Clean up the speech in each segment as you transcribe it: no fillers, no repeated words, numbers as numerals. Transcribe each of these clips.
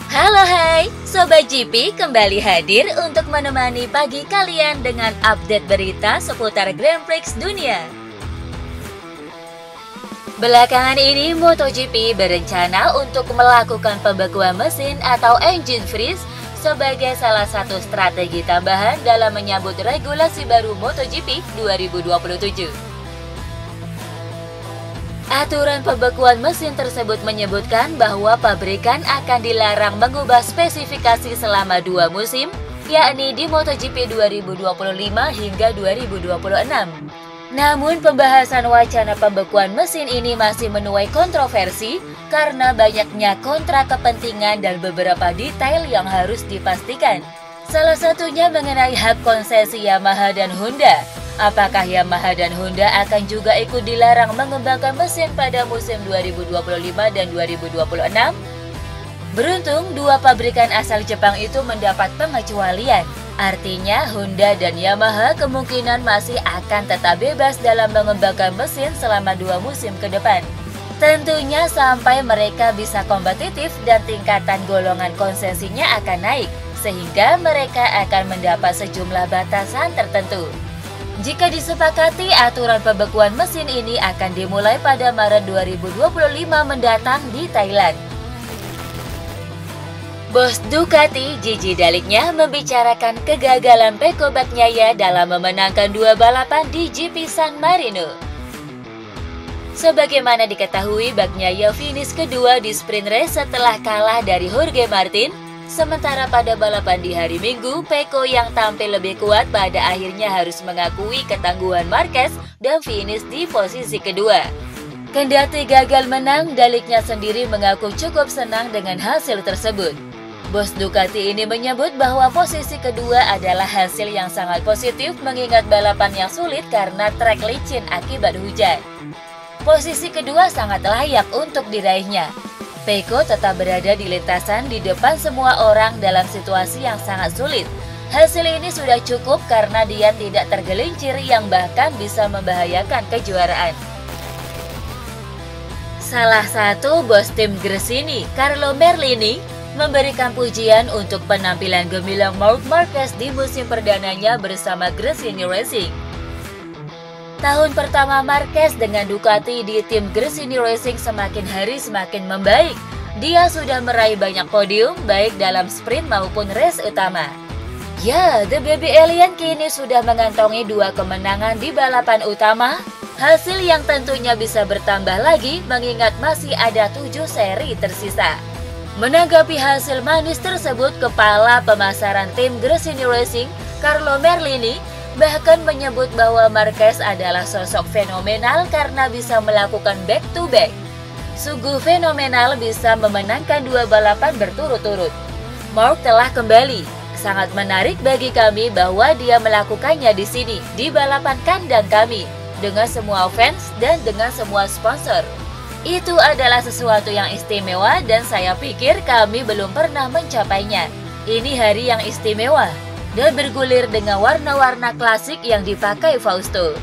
Halo hai, Sobat GP kembali hadir untuk menemani pagi kalian dengan update berita seputar Grand Prix dunia. Belakangan ini MotoGP berencana untuk melakukan pembekuan mesin atau engine freeze sebagai salah satu strategi tambahan dalam menyambut regulasi baru MotoGP 2027. Aturan pembekuan mesin tersebut menyebutkan bahwa pabrikan akan dilarang mengubah spesifikasi selama 2 musim, yakni di MotoGP 2025 hingga 2026. Namun pembahasan wacana pembekuan mesin ini masih menuai kontroversi karena banyaknya kontrak kepentingan dan beberapa detail yang harus dipastikan. Salah satunya mengenai hak konsesi Yamaha dan Honda. Apakah Yamaha dan Honda akan juga ikut dilarang mengembangkan mesin pada musim 2025 dan 2026? Beruntung, dua pabrikan asal Jepang itu mendapat pengecualian. Artinya, Honda dan Yamaha kemungkinan masih akan tetap bebas dalam mengembangkan mesin selama 2 musim ke depan. Tentunya sampai mereka bisa kompetitif dan tingkatan golongan konsesinya akan naik, sehingga mereka akan mendapat sejumlah batasan tertentu. Jika disepakati, aturan pembekuan mesin ini akan dimulai pada Maret 2025 mendatang di Thailand. Bos Ducati, Gigi Daliknya membicarakan kegagalan Pecco Bagnaia dalam memenangkan 2 balapan di GP San Marino. Sebagaimana diketahui, Bagnaia finish kedua di sprint race setelah kalah dari Jorge Martin. Sementara pada balapan di hari Minggu, Pecco yang tampil lebih kuat pada akhirnya harus mengakui ketangguhan Marquez dan finish di posisi kedua. Kendati gagal menang, Daliknya sendiri mengaku cukup senang dengan hasil tersebut. Bos Ducati ini menyebut bahwa posisi kedua adalah hasil yang sangat positif mengingat balapan yang sulit karena trek licin akibat hujan. Posisi kedua sangat layak untuk diraihnya. Pecco tetap berada di lintasan di depan semua orang dalam situasi yang sangat sulit. Hasil ini sudah cukup karena dia tidak tergelincir yang bahkan bisa membahayakan kejuaraan. Salah satu bos tim Gresini, Carlo Merlini, memberikan pujian untuk penampilan gemilang Marc Marquez di musim perdananya bersama Gresini Racing. Tahun pertama Marquez dengan Ducati di tim Gresini Racing semakin hari semakin membaik. Dia sudah meraih banyak podium baik dalam sprint maupun race utama. Ya, The Baby Alien kini sudah mengantongi 2 kemenangan di balapan utama. Hasil yang tentunya bisa bertambah lagi mengingat masih ada 7 seri tersisa. Menanggapi hasil manis tersebut, Kepala Pemasaran tim Gresini Racing, Carlo Merlini, bahkan menyebut bahwa Marquez adalah sosok fenomenal karena bisa melakukan back-to-back. Sungguh fenomenal bisa memenangkan 2 balapan berturut-turut. Marc telah kembali. Sangat menarik bagi kami bahwa dia melakukannya di sini, di balapan kandang kami, dengan semua fans dan dengan semua sponsor. Itu adalah sesuatu yang istimewa dan saya pikir kami belum pernah mencapainya. Ini hari yang istimewa dan bergulir dengan warna-warna klasik yang dipakai Fausto.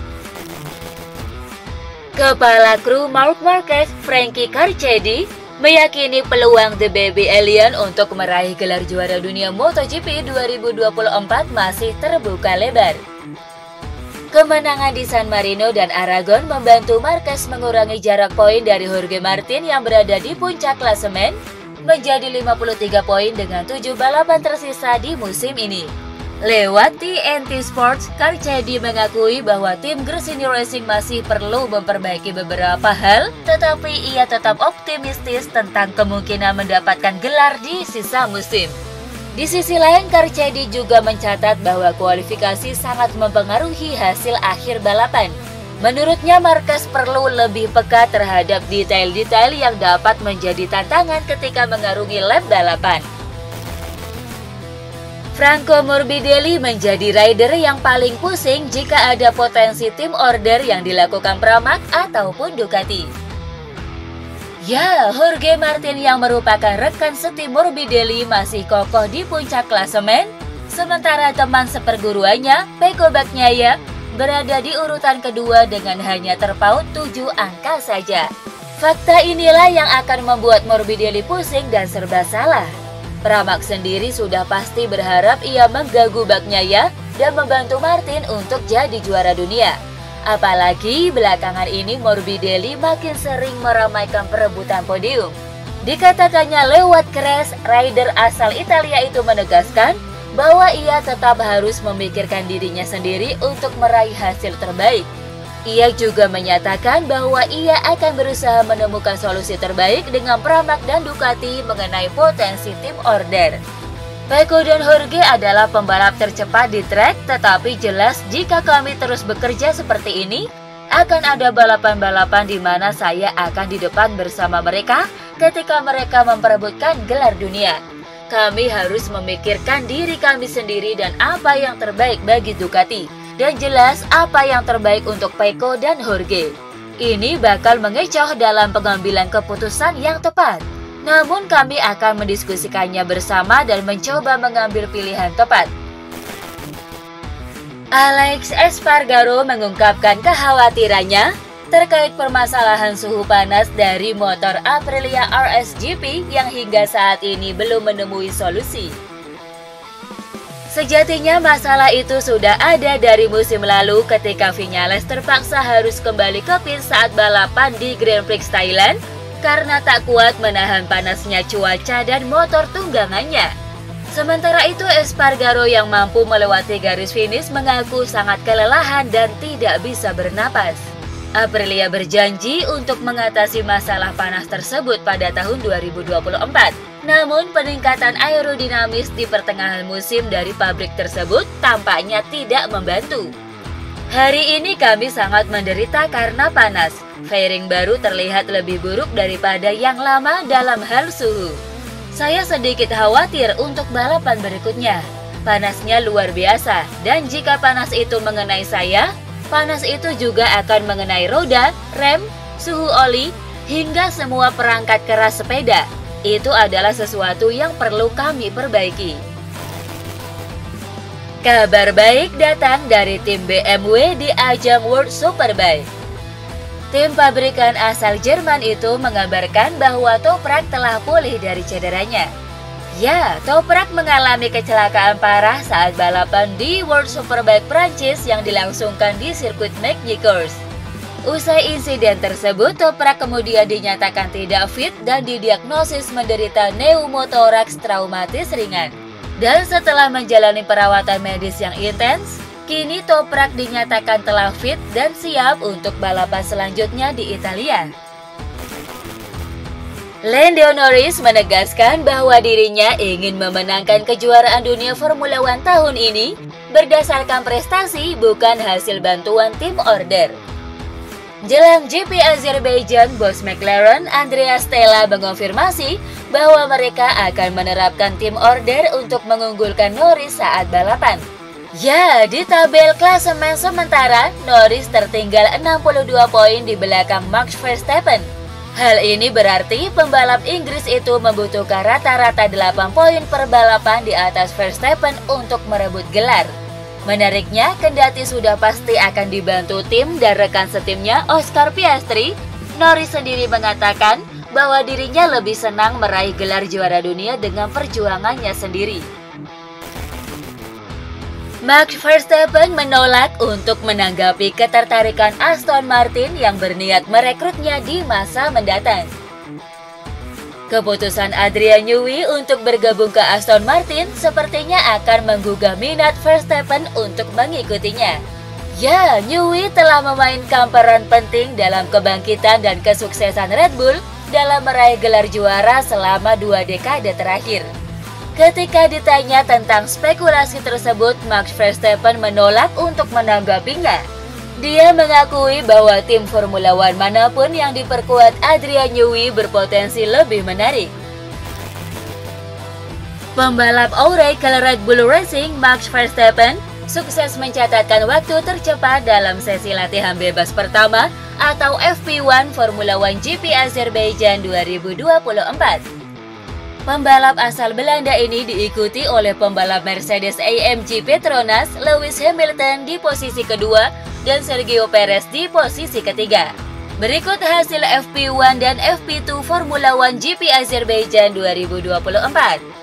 Kepala kru Marc Marquez, Frankie Carchedi, meyakini peluang The Baby Alien untuk meraih gelar juara dunia MotoGP 2024 masih terbuka lebar. Kemenangan di San Marino dan Aragon membantu Marquez mengurangi jarak poin dari Jorge Martin yang berada di puncak klasemen menjadi 53 poin dengan 7 balapan tersisa di musim ini. Lewat TNT Sports, Carchedi mengakui bahwa tim Gresini Racing masih perlu memperbaiki beberapa hal, tetapi ia tetap optimistis tentang kemungkinan mendapatkan gelar di sisa musim. Di sisi lain, Carchedi juga mencatat bahwa kualifikasi sangat mempengaruhi hasil akhir balapan. Menurutnya, Marquez perlu lebih peka terhadap detail-detail yang dapat menjadi tantangan ketika mengarungi lap balapan. Franco Morbidelli menjadi rider yang paling pusing jika ada potensi tim order yang dilakukan Pramac ataupun Ducati. Ya, Jorge Martin yang merupakan rekan setim Morbidelli masih kokoh di puncak klasemen, sementara teman seperguruannya, Pecco Bagnaia, berada di urutan kedua dengan hanya terpaut 7 angka saja. Fakta inilah yang akan membuat Morbidelli pusing dan serba salah. Pramac sendiri sudah pasti berharap ia menggagu Bagnaia dan membantu Martin untuk jadi juara dunia. Apalagi belakangan ini Morbidelli makin sering meramaikan perebutan podium. Dikatakannya lewat keras, rider asal Italia itu menegaskan bahwa ia tetap harus memikirkan dirinya sendiri untuk meraih hasil terbaik. Ia juga menyatakan bahwa ia akan berusaha menemukan solusi terbaik dengan Pramac dan Ducati mengenai potensi tim order. Pecco dan Jorge adalah pembalap tercepat di trek, tetapi jelas jika kami terus bekerja seperti ini, akan ada balapan-balapan di mana saya akan di depan bersama mereka ketika mereka memperebutkan gelar dunia. Kami harus memikirkan diri kami sendiri dan apa yang terbaik bagi Ducati. Dan jelas apa yang terbaik untuk Pecco dan Jorge. Ini bakal mengecoh dalam pengambilan keputusan yang tepat. Namun kami akan mendiskusikannya bersama dan mencoba mengambil pilihan tepat. Alex Espargaro mengungkapkan kekhawatirannya terkait permasalahan suhu panas dari motor Aprilia RSGP yang hingga saat ini belum menemui solusi. Sejatinya masalah itu sudah ada dari musim lalu ketika Viñales terpaksa harus kembali ke pit saat balapan di Grand Prix Thailand karena tak kuat menahan panasnya cuaca dan motor tunggangannya. Sementara itu Espargaro yang mampu melewati garis finish mengaku sangat kelelahan dan tidak bisa bernapas. Aprilia berjanji untuk mengatasi masalah panas tersebut pada tahun 2024. Namun peningkatan aerodinamis di pertengahan musim dari pabrik tersebut tampaknya tidak membantu. Hari ini kami sangat menderita karena panas. Fairing baru terlihat lebih buruk daripada yang lama dalam hal suhu. Saya sedikit khawatir untuk balapan berikutnya. Panasnya luar biasa, dan jika panas itu mengenai saya, panas itu juga akan mengenai roda, rem, suhu oli, hingga semua perangkat keras sepeda. Itu adalah sesuatu yang perlu kami perbaiki. Kabar baik datang dari tim BMW di ajang World Superbike. Tim pabrikan asal Jerman itu mengabarkan bahwa Toprak telah pulih dari cederanya. Ya, Toprak mengalami kecelakaan parah saat balapan di World Superbike Prancis yang dilangsungkan di sirkuit Magny-Cours. Usai insiden tersebut, Toprak kemudian dinyatakan tidak fit dan didiagnosis menderita pneumotoraks traumatis ringan. Dan setelah menjalani perawatan medis yang intens, kini Toprak dinyatakan telah fit dan siap untuk balapan selanjutnya di Italia. Lando Norris menegaskan bahwa dirinya ingin memenangkan kejuaraan dunia Formula One tahun ini berdasarkan prestasi bukan hasil bantuan tim order. Jelang GP Azerbaijan, bos McLaren Andrea Stella mengonfirmasi bahwa mereka akan menerapkan tim order untuk mengunggulkan Norris saat balapan. Ya, di tabel klasemen sementara, Norris tertinggal 62 poin di belakang Max Verstappen. Hal ini berarti pembalap Inggris itu membutuhkan rata-rata 8 poin per balapan di atas Verstappen untuk merebut gelar. Menariknya, kendati sudah pasti akan dibantu tim dan rekan setimnya Oscar Piastri, Norris sendiri mengatakan bahwa dirinya lebih senang meraih gelar juara dunia dengan perjuangannya sendiri. Max Verstappen menolak untuk menanggapi ketertarikan Aston Martin yang berniat merekrutnya di masa mendatang. Keputusan Adrian Newey untuk bergabung ke Aston Martin sepertinya akan menggugah minat Verstappen untuk mengikutinya. Ya, Newey telah memainkan peran penting dalam kebangkitan dan kesuksesan Red Bull dalam meraih gelar juara selama 2 dekade terakhir. Ketika ditanya tentang spekulasi tersebut, Max Verstappen menolak untuk menanggapinya. Dia mengakui bahwa tim Formula One manapun yang diperkuat Adrian Newey berpotensi lebih menarik. Pembalap Oracle Red Bull Racing, Max Verstappen, sukses mencatatkan waktu tercepat dalam sesi latihan bebas pertama atau FP1 Formula One GP Azerbaijan 2024. Pembalap asal Belanda ini diikuti oleh pembalap Mercedes AMG Petronas, Lewis Hamilton di posisi kedua dan Sergio Perez di posisi ketiga. Berikut hasil FP1 dan FP2 Formula One GP Azerbaijan 2024.